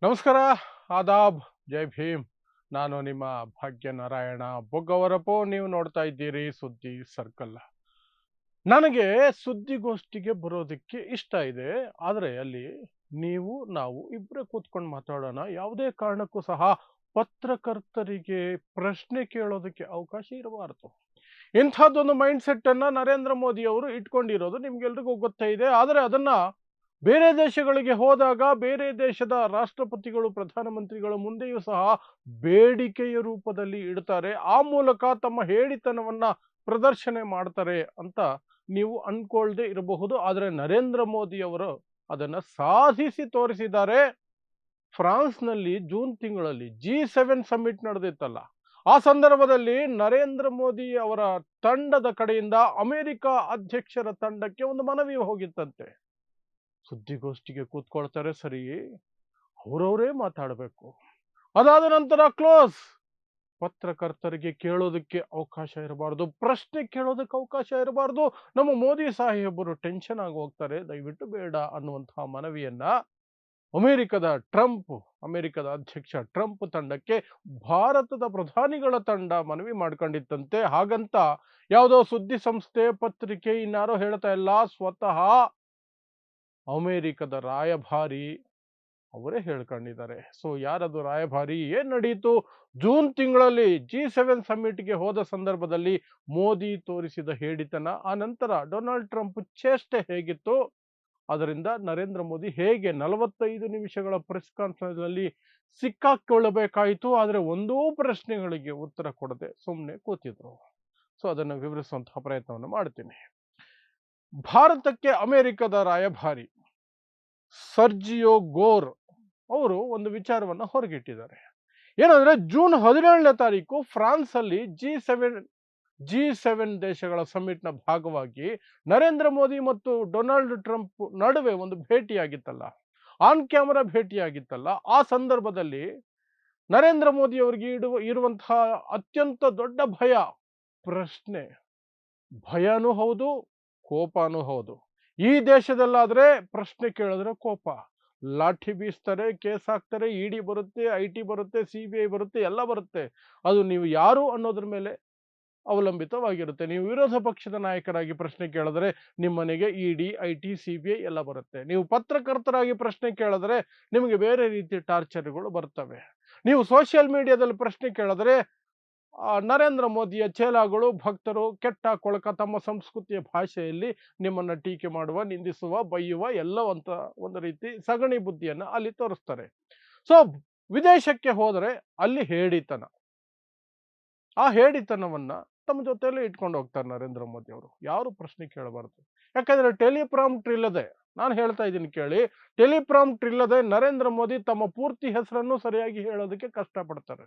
ನಮಸ್ಕಾರ, ಆದಾಬ್, ಜೈ ಭೀಮ್. ನಾನು ನಿಮ್ಮ ಭಾಗ್ಯನಾರಾಯಣ ಬೊಗ್ಗವರಪು. ನೀವು ನೋಡ್ತಾ ಇದ್ದೀರಿ ಸುದ್ದಿ ಸರ್ಕಲ್. ನನಗೆ ಸುದ್ದಿಗೋಷ್ಠಿಗೆ ಬರೋದಕ್ಕೆ ಇಷ್ಟ ಇದೆ, ಆದರೆ ಅಲ್ಲಿ ನಾವು ಇಬ್ಬರೇ ಕೂತ್ಕೊಂಡು ಮಾತಾಡೋಣ. ಯಾವುದೇ ಕಾರಣಕ್ಕೂ ಸಹ ಪತ್ರಕರ್ತರಿಗೆ ಪ್ರಶ್ನೆ ಕೇಳೋದಕ್ಕೆ ಅವಕಾಶ ಇರಬಾರದು. ಇಂಥದ್ದೊಂದು ಮೈಂಡ್ ಸೆಟ್ ಅನ್ನ ನರೇಂದ್ರ ಮೋದಿ ಅವರು ಇಟ್ಕೊಂಡಿರೋದು ನಿಮ್ಗೆಲ್ರಿಗೂ ಗೊತ್ತೇ ಇದೆ. ಆದರೆ ಅದನ್ನ ಬೇರೆ ದೇಶಗಳಿಗೆ ಹೋದಾಗ ಬೇರೆ ದೇಶದ ರಾಷ್ಟ್ರಪತಿಗಳು ಪ್ರಧಾನಮಂತ್ರಿಗಳ ಮುಂದೆಯೂ ಸಹ ಬೇಡಿಕೆಯ ರೂಪದಲ್ಲಿ ಇಡ್ತಾರೆ. ಆ ಮೂಲಕ ತಮ್ಮ ಹೇಳಿತನವನ್ನ ಪ್ರದರ್ಶನ ಮಾಡ್ತಾರೆ ಅಂತ ನೀವು ಅನ್ಕೊಳ್ದೆ ಇರಬಹುದು. ಆದರೆ ನರೇಂದ್ರ ಮೋದಿ ಅವರು ಅದನ್ನ ಸಾಧಿಸಿ ತೋರಿಸಿದ್ದಾರೆ. ಫ್ರಾನ್ಸ್ನಲ್ಲಿ ಜೂನ್ ತಿಂಗಳಲ್ಲಿ G7 ಸಮಿಟ್ ನಡೆದಿತ್ತಲ್ಲ, ಆ ಸಂದರ್ಭದಲ್ಲಿ ನರೇಂದ್ರ ಮೋದಿ ಅವರ ತಂಡದ ಕಡೆಯಿಂದ ಅಮೆರಿಕ ಅಧ್ಯಕ್ಷರ ತಂಡಕ್ಕೆ ಒಂದು ಮನವಿ ಹೋಗಿತ್ತಂತೆ. ಸುದ್ದಿಗೋಷ್ಠಿಗೆ ಕೂತ್ಕೊಳ್ತಾರೆ ಸರಿ, ಅವರವರೇ ಮಾತಾಡಬೇಕು. ಅದಾದ ನಂತರ ಕ್ಲೋಸ್. ಪತ್ರಕರ್ತರಿಗೆ ಕೇಳೋದಕ್ಕೆ ಅವಕಾಶ ಇರಬಾರ್ದು, ಪ್ರಶ್ನೆ ಕೇಳೋದಕ್ಕೆ ಅವಕಾಶ ಇರಬಾರ್ದು. ನಮ್ಮ ಮೋದಿ ಸಾಹೇಬರು ಟೆನ್ಷನ್ ಆಗಿ ಹೋಗ್ತಾರೆ, ದಯವಿಟ್ಟು ಬೇಡ ಅನ್ನುವಂತಹ ಮನವಿಯನ್ನ ಅಮೆರಿಕದ ಅಧ್ಯಕ್ಷ ಟ್ರಂಪ್ ತಂಡಕ್ಕೆ ಭಾರತದ ಪ್ರಧಾನಿಗಳ ತಂಡ ಮನವಿ ಮಾಡ್ಕೊಂಡಿತ್ತಂತೆ. ಹಾಗಂತ ಯಾವುದೋ ಸುದ್ದಿ ಸಂಸ್ಥೆ, ಪತ್ರಿಕೆ ಇನ್ನಾರೋ ಹೇಳ್ತಾ ಇಲ್ಲ, ಸ್ವತಃ ಅಮೆರಿಕದ ರಾಯಭಾರಿ ಅವರೇ ಹೇಳ್ಕೊಂಡಿದ್ದಾರೆ. ಸೊ ಯಾರದು ರಾಯಭಾರಿ, ಏನ್ ನಡೀತು? ಜೂನ್ ತಿಂಗಳಲ್ಲಿ G7 ಸಮ್ಮಿಟ್ಗೆ ಹೋದ ಸಂದರ್ಭದಲ್ಲಿ ಮೋದಿ ತೋರಿಸಿದ ಹೇಳಿತನ, ಆ ನಂತರ ಡೊನಾಲ್ಡ್ ಟ್ರಂಪ್ ಚೇಷ್ಟೆ ಹೇಗಿತ್ತು, ಅದರಿಂದ ನರೇಂದ್ರ ಮೋದಿ ಹೇಗೆ 45 ನಿಮಿಷಗಳ ಪ್ರೆಸ್ ಕಾನ್ಫರೆನ್ಸ್ ನಲ್ಲಿ ಸಿಕ್ಕಾಕೊಳ್ಳಬೇಕಾಯಿತು. ಆದರೆ ಒಂದೂ ಪ್ರಶ್ನೆಗಳಿಗೆ ಉತ್ತರ ಕೊಡದೆ ಸುಮ್ಮನೆ ಕೂತಿದ್ರು. ಸೊ ಅದನ್ನು ವಿವರಿಸುವಂತಹ ಪ್ರಯತ್ನವನ್ನು ಮಾಡ್ತೀನಿ. ಭಾರತಕ್ಕೆ ಅಮೆರಿಕದ ರಾಯಭಾರಿ ಸರ್ಜಿಯೋ ಗೋರ್ ಅವರು ಒಂದು ವಿಚಾರವನ್ನ ಹೊರಗಿಟ್ಟಿದ್ದಾರೆ. ಏನಂದ್ರೆ ಜೂನ್ 17ನೇ ತಾರೀಕು ಫ್ರಾನ್ಸ್ ಅಲ್ಲಿ ಜಿ ಸೆವೆನ್ ದೇಶಗಳ ಸಮ್ಮಿಟ್ನ ಭಾಗವಾಗಿ ನರೇಂದ್ರ ಮೋದಿ ಮತ್ತು ಡೊನಾಲ್ಡ್ ಟ್ರಂಪ್ ನಡುವೆ ಒಂದು ಭೇಟಿಯಾಗಿತ್ತಲ್ಲ, ಆನ್ ಕ್ಯಾಮರಾ ಭೇಟಿಯಾಗಿತ್ತಲ್ಲ. ಆ ಸಂದರ್ಭದಲ್ಲಿ ನರೇಂದ್ರ ಮೋದಿ ಅವರಿಗೆ ಇರುವಂತಹ ಅತ್ಯಂತ ದೊಡ್ಡ ಭಯ ಪ್ರಶ್ನೆ. ಭಯನೂ ಹೌದು, ಕೋಪನೂ ಹೌದು. ಈ ದೇಶದಲ್ಲಾದ್ರೆ ಪ್ರಶ್ನೆ ಕೇಳಿದ್ರೆ ಕೋಪ, ಲಾಠಿ ಬೀಸ್ತಾರೆ, ಕೇಸ್ ಹಾಕ್ತಾರೆ, ಇಡಿ ಬರುತ್ತೆ, IT ಬರುತ್ತೆ, CBI ಬರುತ್ತೆ, ಎಲ್ಲ ಬರುತ್ತೆ. ಅದು ನೀವು ಯಾರು ಅನ್ನೋದ್ರ ಮೇಲೆ ಅವಲಂಬಿತವಾಗಿರುತ್ತೆ. ನೀವು ವಿರೋಧ ಪಕ್ಷದ ನಾಯಕರಾಗಿ ಪ್ರಶ್ನೆ ಕೇಳಿದ್ರೆ ನಿಮ್ಮನೆಗೆ ಇಡಿ, IT, CBI ಎಲ್ಲ ಬರುತ್ತೆ. ನೀವು ಪತ್ರಕರ್ತರಾಗಿ ಪ್ರಶ್ನೆ ಕೇಳಿದ್ರೆ ನಿಮಗೆ ಬೇರೆ ರೀತಿ ಟಾರ್ಚರ್ಗಳು ಬರ್ತವೆ. ನೀವು ಸೋಷಿಯಲ್ ಮೀಡಿಯಾದಲ್ಲಿ ಪ್ರಶ್ನೆ ಕೇಳಿದ್ರೆ ನರೇಂದ್ರ ಮೋದಿಯ ಚೇಲಾಗಳು, ಭಕ್ತರು ಕೆಟ್ಟ ಕೊಳಕ ತಮ್ಮ ಸಂಸ್ಕೃತಿಯ ಭಾಷೆಯಲ್ಲಿ ನಿಮ್ಮನ್ನ ಟೀಕೆ ಮಾಡುವ, ನಿಂದಿಸುವ, ಬೈಯುವ ಎಲ್ಲವಂತ ಒಂದು ರೀತಿ ಸಗಣಿ ಬುದ್ಧಿಯನ್ನ ಅಲ್ಲಿ ತೋರಿಸ್ತಾರೆ. ಸೊ ವಿದೇಶಕ್ಕೆ ಹೋದರೆ ಅಲ್ಲಿ ಹೇಡಿತನ, ಆ ಹೇಡಿತನವನ್ನ ತಮ್ಮ ಜೊತೆಯಲ್ಲಿ ಇಟ್ಕೊಂಡು ಹೋಗ್ತಾರೆ ನರೇಂದ್ರ ಮೋದಿ ಅವರು. ಯಾರು ಪ್ರಶ್ನೆ ಕೇಳಬಾರದು. ಯಾಕಂದ್ರೆ ಟೆಲಿಪ್ರಾಂಪ್ಟರ್ ಇಲ್ಲದೆ, ನಾನು ಹೇಳ್ತಾ ಇದ್ದೀನಿ ಕೇಳಿ, ಟೆಲಿಪ್ರಾಂಪ್ಟರ್ ಇಲ್ಲದೆ ನರೇಂದ್ರ ಮೋದಿ ತಮ್ಮ ಪೂರ್ತಿ ಹೆಸರನ್ನು ಸರಿಯಾಗಿ ಹೇಳೋದಕ್ಕೆ ಕಷ್ಟಪಡ್ತಾರೆ.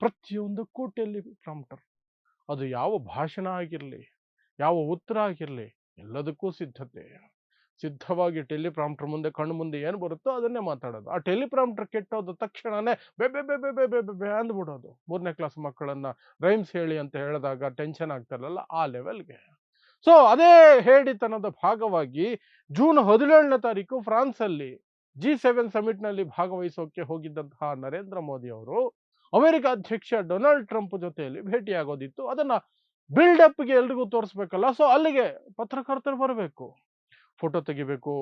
ಪ್ರತಿಯೊಂದಕ್ಕೂ ಟೆಲಿಪ್ರಾಂಪ್ಟರ್. ಅದು ಯಾವ ಭಾಷಣ ಆಗಿರಲಿ, ಯಾವ ಉತ್ತರ ಆಗಿರಲಿ, ಎಲ್ಲದಕ್ಕೂ ಸಿದ್ಧವಾಗಿ ಟೆಲಿಪ್ರಾಂಪ್ಟರ್ ಮುಂದೆ ಕಣ್ಣು ಮುಂದೆ ಏನು ಬರುತ್ತೋ ಅದನ್ನೇ ಮಾತಾಡೋದು. ಆ ಟೆಲಿಪ್ರಾಂಪ್ಟರ್ ಕೆಟ್ಟೋದ ತಕ್ಷಣನೇ ಬೆ ಬೆ ಬೆ ಬೆ ಬೆ ಬೆ ಬೆ ಬೆ ಅಂದ್ಬಿಡೋದು. 3ನೇ ಕ್ಲಾಸ್ ಮಕ್ಕಳನ್ನ ರೈಮ್ಸ್ ಹೇಳಿ ಅಂತ ಹೇಳಿದಾಗ ಟೆನ್ಷನ್ ಆಗ್ತಾರಲ್ಲ, ಆ ಲೆವೆಲ್ಗೆ. ಸೊ ಅದೇ ಹೇಡಿತನದ ಭಾಗವಾಗಿ ಜೂನ್ 17ನೇ ತಾರೀಕು ಫ್ರಾನ್ಸ್ ಅಲ್ಲಿ G7 ಸಮಿಟ್ ನಲ್ಲಿ ಭಾಗವಹಿಸೋಕೆ ಹೋಗಿದ್ದಂತಹ ನರೇಂದ್ರ ಮೋದಿ ಅವರು ಅಮೆರಿಕ ಅಧ್ಯಕ್ಷ ಡೊನಾಲ್ಡ್ ಟ್ರಂಪ್ ಜೊತೆಯಲ್ಲಿ ಭೇಟಿಯಾಗೋದಿತ್ತು. ಅದನ್ನ ಬಿಲ್ಡಪ್ಗೆ ಎಲ್ರಿಗೂ ತೋರಿಸ್ಬೇಕಲ್ಲ. ಸೊ ಅಲ್ಲಿಗೆ ಪತ್ರಕರ್ತರು ಬರಬೇಕು, ಫೋಟೋ ತೆಗಿಬೇಕು,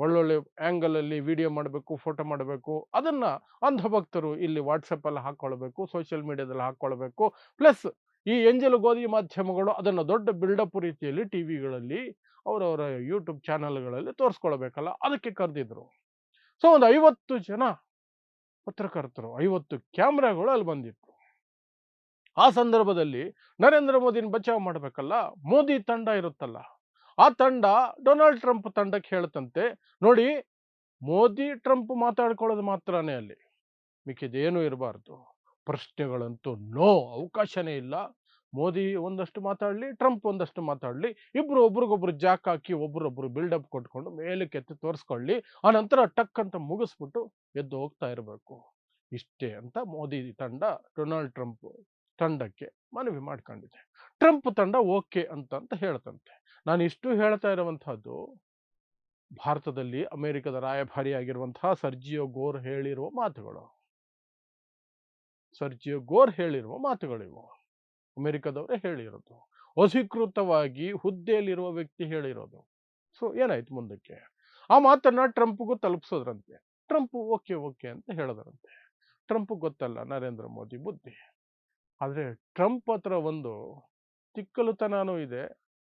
ಒಳ್ಳೊಳ್ಳೆ ಆಂಗಲ್ ಅಲ್ಲಿ ವಿಡಿಯೋ ಮಾಡಬೇಕು, ಫೋಟೋ ಮಾಡಬೇಕು. ಅದನ್ನ ಅಂಧಭಕ್ತರು ಇಲ್ಲಿ ವಾಟ್ಸಪ್ ಅಲ್ಲಿ ಹಾಕೊಳ್ಬೇಕು, ಸೋಷಿಯಲ್ ಮೀಡಿಯಾದಲ್ಲಿ ಹಾಕೊಳ್ಬೇಕು. ಪ್ಲಸ್ ಈ ಎಂಜಲು ಗೋಧಿ ಮಾಧ್ಯಮಗಳು ಅದನ್ನ ದೊಡ್ಡ ಬಿಲ್ಡಪ್ ರೀತಿಯಲ್ಲಿ ಟಿವಿಗಳಲ್ಲಿ, ಅವರವರ ಯೂಟ್ಯೂಬ್ ಚಾನೆಲ್ಗಳಲ್ಲಿ ತೋರಿಸ್ಕೊಳ್ಬೇಕಲ್ಲ, ಅದಕ್ಕೆ ಕರೆದಿದ್ರು. ಸೊ ಒಂದು 50 ಜನ ಪತ್ರಕರ್ತರು, 50 ಕ್ಯಾಮ್ರಾಗಳು ಅಲ್ಲಿ ಬಂದಿತ್ತು. ಆ ಸಂದರ್ಭದಲ್ಲಿ ನರೇಂದ್ರ ಮೋದಿನ ಬಚಾವ್ ಮಾಡಬೇಕಲ್ಲ, ಮೋದಿ ತಂಡ ಇರುತ್ತಲ್ಲ, ಆ ತಂಡ ಡೊನಾಲ್ಡ್ ಟ್ರಂಪ್ ತಂಡಕ್ಕೆ ಹೇಳ್ತಂತೆ, ನೋಡಿ ಮೋದಿ ಟ್ರಂಪ್ ಮಾತಾಡ್ಕೊಳ್ಳೋದು ಮಾತ್ರನೇ ಅಲ್ಲಿ, ಮಿಕ್ಕಿದೇನು ಇರಬಾರ್ದು. ಪ್ರಶ್ನೆಗಳಂತೂ ನೋ, ಅವಕಾಶನೇ ಇಲ್ಲ. ಮೋದಿ ಒಂದಷ್ಟು ಮಾತಾಡ್ಲಿ, ಟ್ರಂಪ್ ಒಂದಷ್ಟು ಮಾತಾಡ್ಲಿ, ಇಬ್ರು ಒಬ್ರಿಗೊಬ್ರು ಜಾಕ್ ಹಾಕಿ ಒಬ್ರೊಬ್ರು ಬಿಲ್ಡಪ್ ಕೊಟ್ಕೊಂಡು ಮೇಲಕ್ಕೆ ಎತ್ತಿ ತೋರಿಸ್ಕೊಳ್ಳಿ, ಆ ನಂತರ ಟಕ್ ಅಂತ ಮುಗಿಸ್ಬಿಟ್ಟು ಎದ್ದು ಹೋಗ್ತಾ ಇರಬೇಕು. ಇಷ್ಟೇ ಅಂತ ಮೋದಿ ತಂಡ ಡೊನಾಲ್ಡ್ ಟ್ರಂಪ್ ತಂಡಕ್ಕೆ ಮನವಿ ಮಾಡ್ಕೊಂಡಿದೆ. ಟ್ರಂಪ್ ತಂಡ ಓಕೆ ಅಂತ ಹೇಳ್ತಂತೆ. ನಾನು ಇಷ್ಟು ಹೇಳ್ತಾ ಇರುವಂತಹದ್ದು, ಭಾರತದಲ್ಲಿ ಅಮೆರಿಕದ ರಾಯಭಾರಿಯಾಗಿರುವಂತಹ ಸರ್ಜಿಯೋ ಗೋರ್ ಹೇಳಿರುವ ಮಾತುಗಳು. ಸರ್ಜಿಯೋ ಗೋರ್ ಹೇಳಿರುವ ಮಾತುಗಳಿವು. ಅಮೆರಿಕದವರೇ ಹೇಳಿರೋದು, ಅಧಿಕೃತವಾಗಿ ಹುದ್ದೆಯಲ್ಲಿರುವ ವ್ಯಕ್ತಿ ಹೇಳಿರೋದು. ಸೊ ಏನಾಯ್ತು ಮುಂದಕ್ಕೆ? ಆ ಮಾತನ್ನ ಟ್ರಂಪ್ಗೂ ತಲುಪಿಸೋದ್ರಂತೆ. ಟ್ರಂಪ್ ಓಕೆ ಓಕೆ ಅಂತ ಹೇಳೋದ್ರಂತೆ. ಟ್ರಂಪ್ ಗೊತ್ತಲ್ಲ ನರೇಂದ್ರ ಮೋದಿ ಬುದ್ಧಿ. ಆದ್ರೆ ಟ್ರಂಪ್ ಹತ್ರ ಒಂದು ತಿಕ್ಕಲುತನೂ ಇದೆ,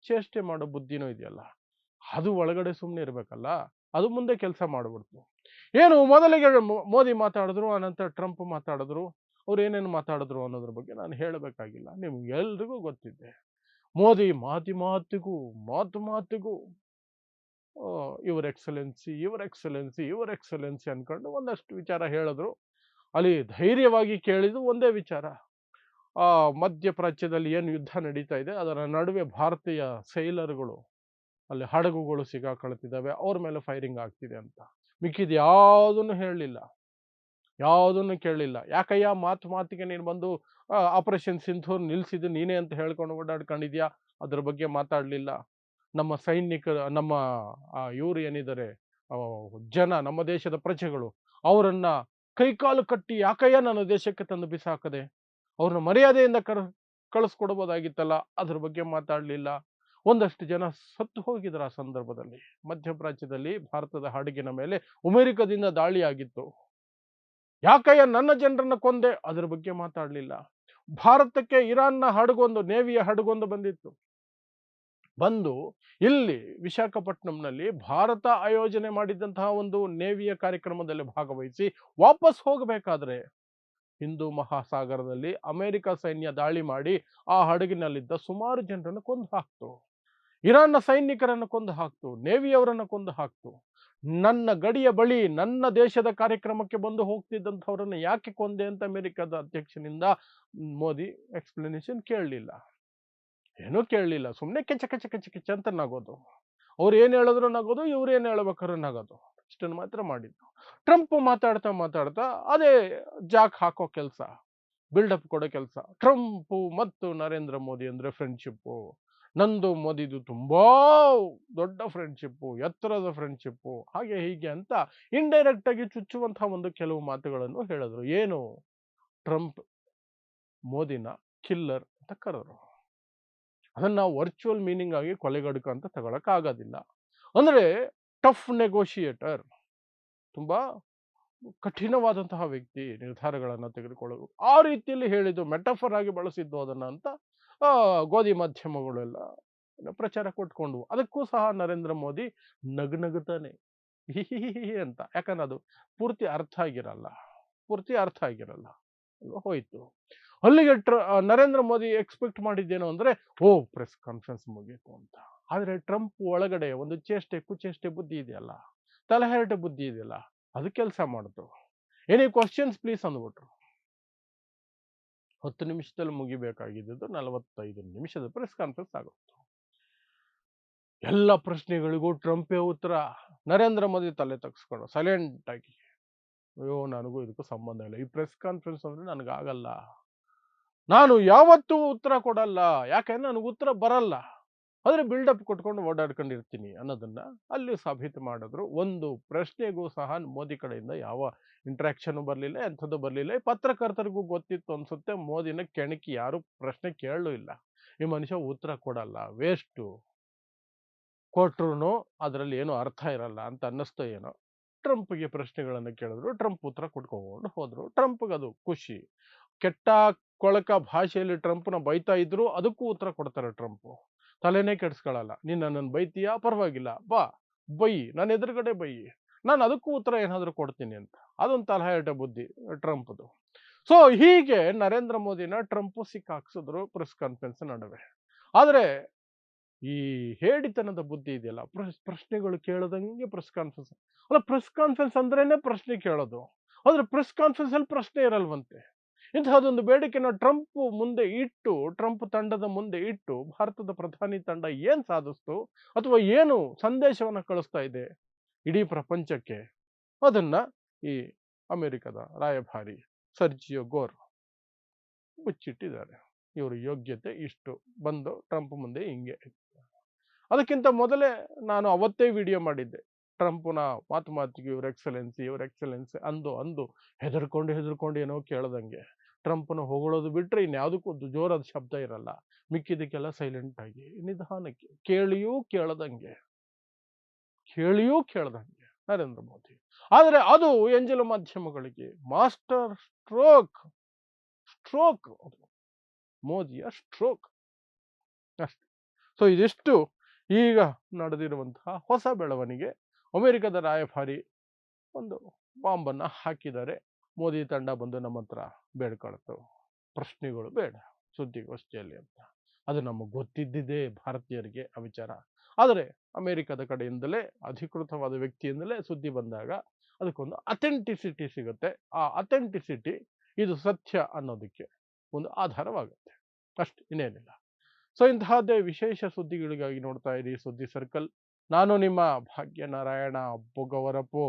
ಚೇಷ್ಟೆ ಮಾಡೋ ಬುದ್ಧಿನೂ ಇದೆಯಲ್ಲ, ಅದು ಒಳಗಡೆ ಸುಮ್ಮನೆ ಇರ್ಬೇಕಲ್ಲ, ಅದು ಮುಂದೆ ಕೆಲಸ ಮಾಡ್ಬಿಡ್ತು. ಏನು ಮೊದಲಿಗೆ ಮೋದಿ ಮಾತಾಡಿದ್ರು, ಆನಂತರ ಟ್ರಂಪ್ ಮಾತಾಡಿದ್ರು. ಅವ್ರು ಏನೇನು ಮಾತಾಡಿದ್ರು ಅನ್ನೋದ್ರ ಬಗ್ಗೆ ನಾನು ಹೇಳಬೇಕಾಗಿಲ್ಲ, ನಿಮ್ಗೆ ಎಲ್ರಿಗೂ ಗೊತ್ತಿದೆ. ಮೋದಿ ಮಾತು ಮಾತಿಗೂ ಯುವರ್ ಎಕ್ಸಲೆನ್ಸಿ ಅನ್ಕೊಂಡು ಒಂದಷ್ಟು ವಿಚಾರ ಹೇಳಿದ್ರು. ಅಲ್ಲಿ ಧೈರ್ಯವಾಗಿ ಕೇಳಿದ್ದು ಒಂದೇ ವಿಚಾರ, ಮಧ್ಯಪ್ರಾಚ್ಯದಲ್ಲಿ ಏನು ಯುದ್ಧ ನಡೀತಾ ಇದೆ ಅದರ ನಡುವೆ ಭಾರತೀಯ ಸೈಲರ್ಗಳು, ಅಲ್ಲಿ ಹಡಗುಗಳು ಸಿಗಾಕೊಳ್ತಿದ್ದಾವೆ, ಅವ್ರ ಮೇಲೆ ಫೈರಿಂಗ್ ಆಗ್ತಿದೆ ಅಂತ. ಮಿಕ್ಕಿದ ಯಾವುದನ್ನು ಹೇಳಲಿಲ್ಲ, ಯಾವುದನ್ನು ಕೇಳಲಿಲ್ಲ. ಯಾಕಯ್ಯ ಮಾತಿಗೆ ನೀನು ಬಂದು ಆಪರೇಷನ್ ಸಿಂಧೂರ್ ನಿಲ್ಸಿದ್ದು ನೀನೇ ಅಂತ ಹೇಳ್ಕೊಂಡು ಓಡಾಡ್ಕೊಂಡಿದ್ಯಾ, ಅದ್ರ ಬಗ್ಗೆ ಮಾತಾಡಲಿಲ್ಲ. ನಮ್ಮ ಸೈನಿಕರು, ನಮ್ಮ ಇವರು ಏನಿದ್ದಾರೆ ಜನ, ನಮ್ಮ ದೇಶದ ಪ್ರಜೆಗಳು, ಅವರನ್ನ ಕೈಕಾಲು ಕಟ್ಟಿ ಯಾಕಯ್ಯ ನನ್ನ ದೇಶಕ್ಕೆ ತಂದು ಬಿಸಾಕದೆ, ಅವ್ರನ್ನ ಮರ್ಯಾದೆಯಿಂದ ಕಳಿಸ್ಕೊಡ್ಬೋದಾಗಿತ್ತಲ್ಲ, ಅದ್ರ ಬಗ್ಗೆ ಮಾತಾಡಲಿಲ್ಲ. ಒಂದಷ್ಟು ಜನ ಸತ್ತು ಹೋಗಿದ್ರು ಆ ಸಂದರ್ಭದಲ್ಲಿ. ಮಧ್ಯಪ್ರಾಚ್ಯದಲ್ಲಿ ಭಾರತದ ಹಡಗಿನ ಮೇಲೆ ಅಮೆರಿಕದಿಂದ ದಾಳಿ ಆಗಿತ್ತು, ಯಾಕಯ್ಯ ನನ್ನ ಜನರನ್ನ ಕೊಂದೆ, ಅದ್ರ ಬಗ್ಗೆ ಮಾತಾಡಲಿಲ್ಲ. ಭಾರತಕ್ಕೆ ಇರಾನ್ನ ಹಡಗೊಂದು, ನೇವಿಯ ಹಡಗೊಂದು ಬಂದಿತ್ತು. ಬಂದು ಇಲ್ಲಿ ವಿಶಾಖಪಟ್ಟಣಂನಲ್ಲಿ ಭಾರತ ಆಯೋಜನೆ ಮಾಡಿದಂತಹ ಒಂದು ನೇವಿಯ ಕಾರ್ಯಕ್ರಮದಲ್ಲಿ ಭಾಗವಹಿಸಿ ವಾಪಸ್ ಹೋಗಬೇಕಾದ್ರೆ ಹಿಂದೂ ಮಹಾಸಾಗರದಲ್ಲಿ ಅಮೆರಿಕ ಸೈನ್ಯ ದಾಳಿ ಮಾಡಿ ಆ ಹಡಗಿನಲ್ಲಿದ್ದ ಸುಮಾರು ಜನರನ್ನು ಕೊಂದು ಹಾಕ್ತು. ಇರಾನ್ನ ಸೈನಿಕರನ್ನು ಕೊಂದು ಹಾಕ್ತು, ನೇವಿಯವರನ್ನು ಕೊಂದು ಹಾಕ್ತು. ನನ್ನ ಗಡಿಯ ಬಳಿ ನನ್ನ ದೇಶದ ಕಾರ್ಯಕ್ರಮಕ್ಕೆ ಬಂದು ಹೋಗ್ತಿದ್ದಂಥವ್ರನ್ನ ಯಾಕೆ ಕೊಂದೆ ಅಂತ ಅಮೆರಿಕದ ಅಧ್ಯಕ್ಷನಿಂದ ಮೋದಿ ಎಕ್ಸ್ಪ್ಲನೇಷನ್ ಕೇಳಲಿಲ್ಲ, ಏನೂ ಕೇಳಲಿಲ್ಲ. ಸುಮ್ಮನೆ ಕೆಚ ಅಂತ ನಗೋದು. ಅವ್ರು ಏನು ಹೇಳಿದ್ರು ನಗೋದು, ಇವ್ರು ಏನು ಹೇಳ್ಬೇಕಾದ್ರು ನಗೋದು, ಇಷ್ಟನ್ನು ಮಾತ್ರ ಮಾಡಿದ್ದು. ಟ್ರಂಪ್ ಮಾತಾಡ್ತಾ ಅದೇ ಜಾಕ್ ಹಾಕೋ ಕೆಲಸ, ಬಿಲ್ಡಪ್ ಕೊಡೋ ಕೆಲಸ. ಟ್ರಂಪ್ ಮತ್ತು ನರೇಂದ್ರ ಮೋದಿ ಅಂದ್ರೆ ಫ್ರೆಂಡ್ಶಿಪ್ಪು, ನಂದು ಮೋದಿದು ತುಂಬಾ ದೊಡ್ಡ ಫ್ರೆಂಡ್ಶಿಪ್ಪು, ಎತ್ತರದ ಫ್ರೆಂಡ್ಶಿಪ್ಪು, ಹಾಗೆ ಹೀಗೆ ಅಂತ ಇಂಡೈರೆಕ್ಟ್ ಆಗಿ ಚುಚ್ಚುವಂತಹ ಒಂದು ಕೆಲವು ಮಾತುಗಳನ್ನು ಹೇಳಿದ್ರು. ಏನು, ಟ್ರಂಪ್ ಮೋದಿನ ಕಿಲ್ಲರ್ ಅಂತ ಕರೆದ್ರು. ಅದನ್ನ ವರ್ಚುವಲ್ ಮೀನಿಂಗ್ ಆಗಿ ಕೊಲೆಗಡುಕ ಅಂತ ತಗೊಳಕ್ ಆಗೋದಿಲ್ಲ. ಅಂದ್ರೆ ಟಫ್ ನೆಗೋಷಿಯೇಟರ್, ತುಂಬಾ ಕಠಿಣವಾದಂತಹ ವ್ಯಕ್ತಿ, ನಿರ್ಧಾರಗಳನ್ನು ತೆಗೆದುಕೊಳ್ಳೋದು, ಆ ರೀತಿಯಲ್ಲಿ ಹೇಳಿದ್ದು, ಮೆಟಫರ್ ಆಗಿ ಬಳಸಿದ್ದು ಅದನ್ನ ಅಂತ ಗೋಧಿ ಮಾಧ್ಯಮಗಳೆಲ್ಲ ಪ್ರಚಾರ ಕೊಟ್ಕೊಂಡು. ಅದಕ್ಕೂ ಸಹ ನರೇಂದ್ರ ಮೋದಿ ನಗುತ್ತಾನೆ ಹಿಹಿಹಿಹಿ ಅಂತ, ಯಾಕಂದ್ರೆ ಅದು ಪೂರ್ತಿ ಅರ್ಥ ಆಗಿರಲ್ಲ, ಹೋಯ್ತು. ಅಲ್ಲಿಗೆ ನರೇಂದ್ರ ಮೋದಿ ಎಕ್ಸ್ಪೆಕ್ಟ್ ಮಾಡಿದ್ದೇನು ಅಂದ್ರೆ, ಪ್ರೆಸ್ ಕಾನ್ಫರೆನ್ಸ್ ಮುಗೀತು ಅಂತ. ಆದ್ರೆ ಟ್ರಂಪ್ ಒಳಗಡೆ ಒಂದು ಕುಚೇಷ್ಟೆ ಬುದ್ಧಿ ಇದೆಯಲ್ಲ, ತಲೆಹರಟೆ ಬುದ್ಧಿ ಇದೆಯಲ್ಲ, ಅದು ಕೆಲಸ ಮಾಡಿತು. ಎನಿ ಕ್ವಶನ್ಸ್ ಪ್ಲೀಸ್ ಅಂದ್ಬಿಟ್ರು. 10 ನಿಮಿಷದಲ್ಲಿ ಮುಗಿಬೇಕಾಗಿದ್ದು 45 ನಿಮಿಷದ ಪ್ರೆಸ್ ಕಾನ್ಫರೆನ್ಸ್ ಆಗುತ್ತೆ. ಎಲ್ಲ ಪ್ರಶ್ನೆಗಳಿಗೂ ಟ್ರಂಪೇ ಉತ್ತರ. ನರೇಂದ್ರ ಮೋದಿ ತಲೆ ತಗ್ಸ್ಕೊಂಡು ಸೈಲೆಂಟ್ ಆಗಿ, ನನಗೂ ಇದಕ್ಕೂ ಸಂಬಂಧ ಇಲ್ಲ, ಈ ಪ್ರೆಸ್ ಕಾನ್ಫರೆನ್ಸ್ ಅಂದ್ರೆ ನನಗಾಗಲ್ಲ, ನಾನು ಯಾವತ್ತೂ ಉತ್ತರ ಕೊಡಲ್ಲ, ಯಾಕಂದ್ರೆ ನನಗೆ ಉತ್ತರ ಬರಲ್ಲ, ಆದ್ರೆ ಬಿಲ್ಡಪ್ ಕೊಟ್ಕೊಂಡು ಓಡಾಡ್ಕೊಂಡಿರ್ತೀನಿ ಅನ್ನೋದನ್ನ ಅಲ್ಲಿ ಸಾಬೀತು ಮಾಡಿದ್ರು. ಒಂದು ಪ್ರಶ್ನೆಗೂ ಸಹ ಮೋದಿ ಕಡೆಯಿಂದ ಯಾವ ಇಂಟ್ರಾಕ್ಷನ್ ಬರಲಿಲ್ಲ, ಎಂಥದ್ದು ಬರಲಿಲ್ಲ. ಪತ್ರಕರ್ತರಿಗೂ ಗೊತ್ತಿತ್ತು ಅನ್ಸುತ್ತೆ, ಮೋದಿನ ಕೆಣಕಿ ಯಾರು ಪ್ರಶ್ನೆ ಕೇಳಲೂ ಇಲ್ಲ, ಈ ಮನುಷ್ಯ ಉತ್ತರ ಕೊಡಲ್ಲ, ವೇಸ್ಟು, ಕೊಟ್ರು ಅದರಲ್ಲಿ ಏನು ಅರ್ಥ ಇರಲ್ಲ ಅಂತ ಅನ್ನಿಸ್ತೋ ಏನೋ. ಟ್ರಂಪ್ಗೆ ಪ್ರಶ್ನೆಗಳನ್ನು ಕೇಳಿದ್ರು, ಟ್ರಂಪ್ ಉತ್ತರ ಕೊಟ್ಕೊಂಡು ಹೋದ್ರು. ಟ್ರಂಪ್ಗೆ ಅದು ಖುಷಿ. ಕೆಟ್ಟ ಕೊಳಕ ಭಾಷೆಯಲ್ಲಿ ಟ್ರಂಪ್ನ ಬೈತಾ ಇದ್ರು, ಅದಕ್ಕೂ ಉತ್ತರ ಕೊಡ್ತಾರೆ ಟ್ರಂಪ್, ತಲೆನೇ ಕೆಡ್ಸ್ಕೊಳ್ಳಲ್ಲ. ನೀನ್ ನನ್ನನ್ನು ಬೈತೀಯಾ, ಪರವಾಗಿಲ್ಲ, ಬಾ ಬೈ, ನನ್ನ ಎದುರುಗಡೆ ಬೈ, ನಾನು ಅದಕ್ಕೂ ಉತ್ತರ ಏನಾದ್ರು ಕೊಡ್ತೀನಿ ಅಂತ. ಅದೊಂದು ತಲಹರಟೆ ಬುದ್ಧಿ ಟ್ರಂಪ್ದು. ಸೊ ಹೀಗೆ ನರೇಂದ್ರ ಮೋದಿನ ಟ್ರಂಪ್ ಸಿಕ್ಕಾಕ್ಸಿದ್ರು ಪ್ರೆಸ್ ಕಾನ್ಫರೆನ್ಸ್ ನಡುವೆ. ಆದ್ರೆ ಈ ಹೇಡಿತನದ ಬುದ್ಧಿ ಇದೆಯಲ್ಲ, ಪ್ರಶ್ನೆಗಳು ಕೇಳದಂಗೆ ಪ್ರೆಸ್ ಕಾನ್ಫರೆನ್ಸ್ ಅಲ್ಲ, ಪ್ರೆಸ್ ಕಾನ್ಫರೆನ್ಸ್ ಅಂದ್ರೇನೆ ಪ್ರಶ್ನೆ ಕೇಳೋದು, ಆದ್ರೆ ಪ್ರೆಸ್ ಕಾನ್ಫರೆನ್ಸ್ ಅಲ್ಲಿ ಪ್ರಶ್ನೆ ಇರಲ್ವಂತೆ. ಇಂತಹದೊಂದು ಬೇಡಿಕೆನ ಟ್ರಂಪ್ ತಂಡದ ಮುಂದೆ ಇಟ್ಟು ಭಾರತದ ಪ್ರಧಾನಿ ತಂಡ ಏನ್ ಸಾಧಿಸ್ತು, ಅಥವಾ ಏನು ಸಂದೇಶವನ್ನ ಕಳಿಸ್ತಾ ಇದೆ ಇಡೀ ಪ್ರಪಂಚಕ್ಕೆ, ಅದನ್ನ ಈ ಅಮೆರಿಕದ ರಾಯಭಾರಿ ಸರ್ಜಿಯೋ ಗೋರ್ ಮುಚ್ಚಿಟ್ಟಿದ್ದಾರೆ. ಇವ್ರ ಯೋಗ್ಯತೆ ಇಷ್ಟು, ಬಂದು ಟ್ರಂಪ್ ಮುಂದೆ ಹಿಂಗೆ. ಅದಕ್ಕಿಂತ ಮೊದಲೇ ನಾನು ಅವತ್ತೇ ವಿಡಿಯೋ ಮಾಡಿದ್ದೆ, ಟ್ರಂಪ್ನ ಮಾತಿಗೆ ಇವ್ರ ಎಕ್ಸಲೆನ್ಸಿ ಅಂದು ಹೆದರ್ಕೊಂಡು ಏನೋ ಕೇಳ್ದಂಗೆ. ಟ್ರಂಪ್ನ ಹೊಗಳೋದು ಬಿಟ್ರೆ ಇನ್ಯಾವುದಕ್ಕೂ ಒಂದು ಜೋರಾದ ಶಬ್ದ ಇರಲ್ಲ. ಮಿಕ್ಕಿದಕ್ಕೆಲ್ಲ ಸೈಲೆಂಟ್ ಆಗಿ ನಿಧಾನಕ್ಕೆ ಕೇಳಿಯೂ ಕೇಳದಂಗೆ ನರೇಂದ್ರ ಮೋದಿ. ಆದರೆ ಅದು ಎಂಜಲು ಮಾಧ್ಯಮಗಳಿಗೆ ಮಾಸ್ಟರ್ ಸ್ಟ್ರೋಕ್ ಮೋದಿಯ ಸ್ಟ್ರೋಕ್ ಅಷ್ಟೆ. ಸೊ ಇದಿಷ್ಟು ಈಗ ನಡೆದಿರುವಂತಹ ಹೊಸ ಬೆಳವಣಿಗೆ. ಅಮೆರಿಕದ ರಾಯಭಾರಿ ಒಂದು ಬಾಂಬನ್ನು ಹಾಕಿದ್ದಾರೆ. ಮೋದಿ ತಂಡ ಬಂದು ನಮ್ಮ ಹತ್ರ ಬೇಡ್ಕೊಳ್ತು, ಪ್ರಶ್ನೆಗಳು ಬೇಡ ಸುದ್ದಿಗೋಷ್ಠಿಯಲ್ಲಿ ಅಂತ. ಅದು ನಮಗೆ ಗೊತ್ತಿದ್ದಿದೆ ಭಾರತೀಯರಿಗೆ ಆ ವಿಚಾರ. ಆದರೆ ಅಮೆರಿಕದ ಕಡೆಯಿಂದಲೇ ಅಧಿಕೃತವಾದ ವ್ಯಕ್ತಿಯಿಂದಲೇ ಸುದ್ದಿ ಬಂದಾಗ ಅದಕ್ಕೊಂದು ಅಥೆಂಟಿಸಿಟಿ ಸಿಗುತ್ತೆ. ಆ ಅಥೆಂಟಿಸಿಟಿ ಇದು ಸತ್ಯ ಅನ್ನೋದಕ್ಕೆ ಒಂದು ಆಧಾರವಾಗುತ್ತೆ ಅಷ್ಟೇ, ಇನ್ನೇನಿಲ್ಲ. ಸೊ ಇಂತಹದ್ದೇ ವಿಶೇಷ ಸುದ್ದಿಗಳಿಗಾಗಿ ನೋಡ್ತಾ ಇರಿ ಸುದ್ದಿ ಸರ್ಕಲ್. ನಾನು ನಿಮ್ಮ ಭಾಗ್ಯನಾರಾಯಣ ಬೊಗವರಪು.